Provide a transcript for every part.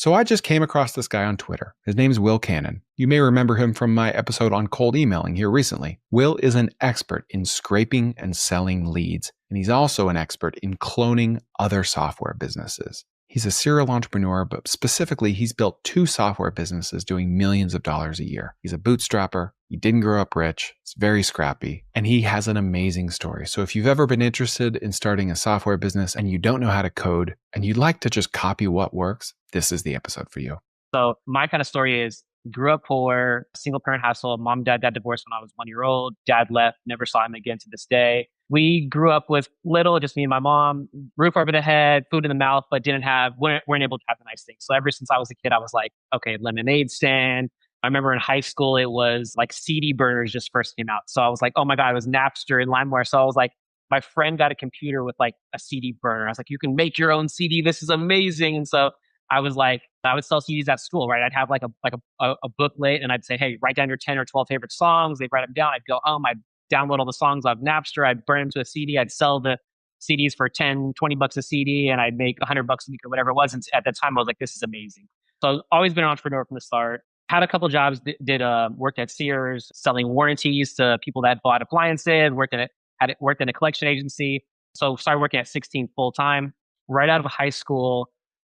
So I just came across this guy on Twitter. His name's Will Cannon. You may remember him from my episode on cold emailing here recently. Will is an expert in scraping and selling leads, and he's also an expert in cloning other software businesses. He's a serial entrepreneur, but specifically, he's built 2 software businesses doing millions of dollars a year. He's a bootstrapper. He didn't grow up rich. He's very scrappy, and he has an amazing story. So if you've ever been interested in starting a software business and you don't know how to code and you'd like to just copy what works, this is the episode for you. So my kind of story is grew up poor, single parent household. Mom and dad got divorced when I was 1 year old. Dad left, never saw him again to this day. We grew up with little, just me and my mom, roof over the head, food in the mouth, but weren't able to have the nice things. So ever since I was a kid, I was like, okay, lemonade stand. I remember in high school, it was like CD burners just first came out. So I was like, oh my God, it was Napster and LimeWire. So I was like, my friend got a computer with like a CD burner. I was like, you can make your own CD. This is amazing. And so I was like, I would sell CDs at school, right? I'd have like a booklet and I'd say, hey, write down your 10 or 12 favorite songs. They'd write them down. I'd go home. I'd download all the songs off Napster. I'd burn them to a CD. I'd sell the CDs for 10, 20 bucks a CD and I'd make 100 bucks a week or whatever it was. And at that time, I was like, this is amazing. So I've always been an entrepreneur from the start. Had a couple jobs, worked at Sears, selling warranties to people that bought appliances, worked in a collection agency. So started working at 16 full time. Right out of high school,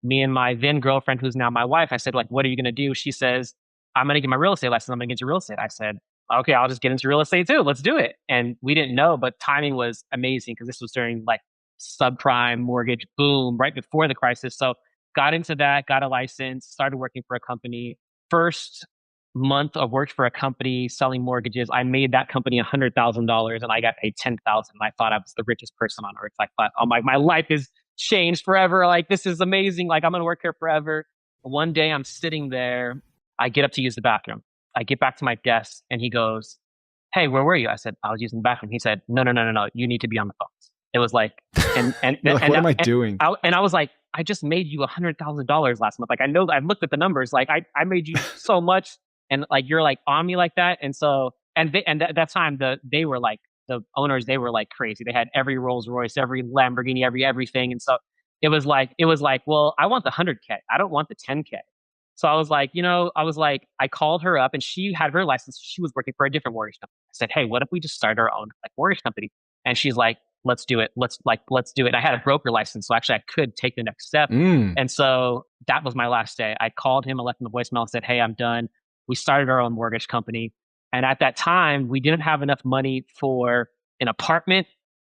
me and my then girlfriend, who's now my wife, I said, like, what are you going to do? She says, I'm going to get my real estate license. I'm going to get into real estate. I said, okay, I'll just get into real estate too. Let's do it. And we didn't know, but timing was amazing because this was during like subprime mortgage boom right before the crisis. So got into that, got a license, started working for a company. First month of work for a company selling mortgages, I made that company $100,000 and I got paid $10,000. I thought I was the richest person on earth. I thought, oh my life is changed forever. Like, this is amazing. Like, I'm going to work here forever. One day I'm sitting there. I get up to use the bathroom. I get back to my desk and he goes, hey, where were you? I said, I was using the bathroom. He said, no. You need to be on the phones. It was like, like, what am I doing? I was like, I just made you $100,000 last month. Like, I know I looked at the numbers. Like, I made you so much. And like, you're like on me like that. And so, that time they were like, the owners, they were like crazy. They had every Rolls Royce, every Lamborghini, everything. And so it was like, well, I want the 100K. I don't want the 10K. So I was like, I called her up and she had her license. She was working for a different mortgage company. I said, hey, what if we just start our own like mortgage company? And she's like, let's do it. Let's do it. And I had a broker license. So actually I could take the next step. And so that was my last day. I called him, I left him a voicemail and said, hey, I'm done. We started our own mortgage company. And at that time, we didn't have enough money for an apartment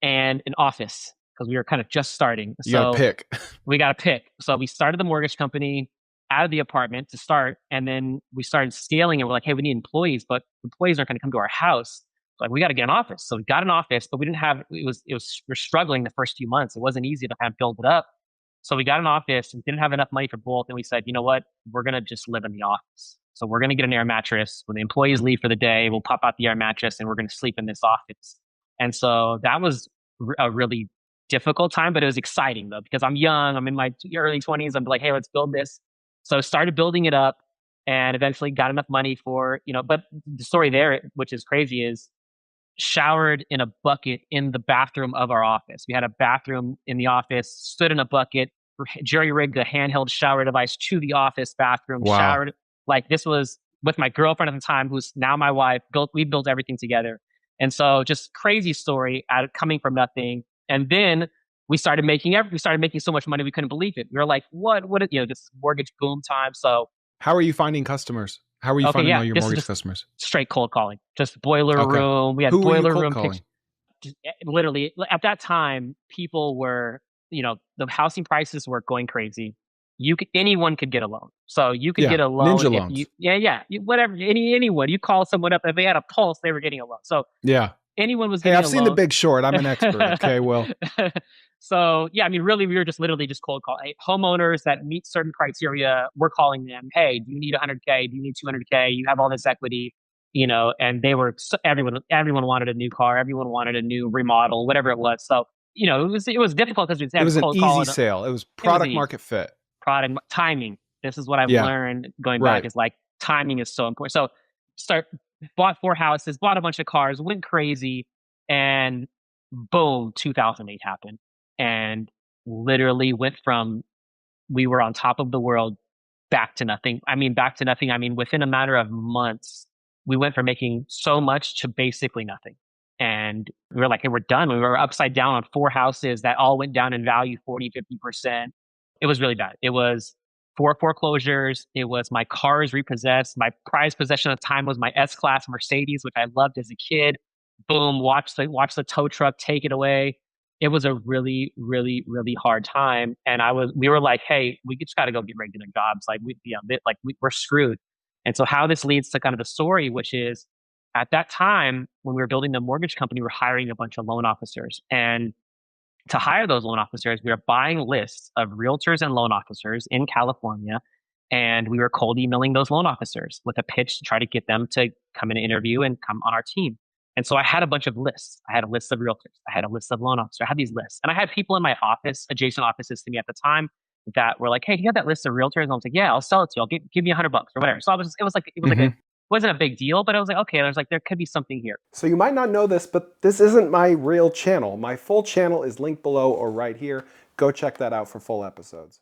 and an office because we were kind of just starting. You got to pick. We got to pick. So we started the mortgage company out of the apartment to start. And then we started scaling and we're like, hey, we need employees, but employees aren't going to come to our house. Like, we got to get an office. So we got an office, but we didn't have, we're struggling the first few months. It wasn't easy to kind of build it up. So we got an office and didn't have enough money for both. And we said, you know what? We're going to just live in the office. So we're going to get an air mattress. When the employees leave for the day, we'll pop out the air mattress and we're going to sleep in this office. And so that was a really difficult time, but it was exciting though, because I'm young. I'm in my early 20s. I'm like, hey, let's build this. So I started building it up and eventually got enough money for, but the story there, which is crazy, is showered in a bucket in the bathroom of our office. We had a bathroom in the office, stood in a bucket, jerry-rigged a handheld shower device to the office bathroom, wow. Showered. Like, this was with my girlfriend at the time, who's now my wife. We built everything together. And so just crazy story coming from nothing. And then we started making so much money we couldn't believe it. We were like, what this mortgage boom time. So how are you finding customers? How are you finding all your mortgage customers? Straight cold calling, just boiler room. We had Who boiler were you room cold calling? Literally at that time, people were, the housing prices were going crazy. Anyone could get a loan. So you could get a loan. Ninja loans. Whatever. Anyone. You call someone up, if they had a pulse, they were getting a loan. So anyone was getting a loan. Hey, I've seen The Big Short. I'm an expert. Okay, well. So really, we were just literally just cold calling homeowners that meet certain criteria. We're calling them, hey, do you need 100K? Do you need 200K? You have all this equity, and everyone wanted a new car. Everyone wanted a new remodel, whatever it was. So, it was difficult because it was an easy sale. It was product market fit. Product timing. This is what I've learned going back is like timing is so important. So bought 4 houses, bought a bunch of cars, went crazy, and boom, 2008 happened. And literally went from, we were on top of the world back to nothing. I mean, back to nothing. I mean, within a matter of months, we went from making so much to basically nothing. And we were like, hey, we're done. We were upside down on 4 houses that all went down in value 40, 50%. It was really bad. It was 4 foreclosures. It was my cars repossessed. My prized possession at the time was my S-Class Mercedes, which I loved as a kid. Boom, watch the tow truck take it away. It was a really, really, really hard time. And we were like, hey, we just got to go get regular jobs. Like we're screwed. And so how this leads to kind of the story, which is at that time when we were building the mortgage company, we were hiring a bunch of loan officers. And to hire those loan officers, we were buying lists of realtors and loan officers in California. And we were cold emailing those loan officers with a pitch to try to get them to come in and interview and come on our team. And so I had a bunch of lists. I had a list of realtors. I had a list of loan officers. I had these lists. And I had people in my office, adjacent offices to me at the time, that were like, hey, do you have that list of realtors? And I was like, yeah, I'll sell it to you. I'll give you $100 or whatever. So it wasn't a big deal, but I was like, okay, there could be something here. So you might not know this, but this isn't my real channel. My full channel is linked below or right here. Go check that out for full episodes.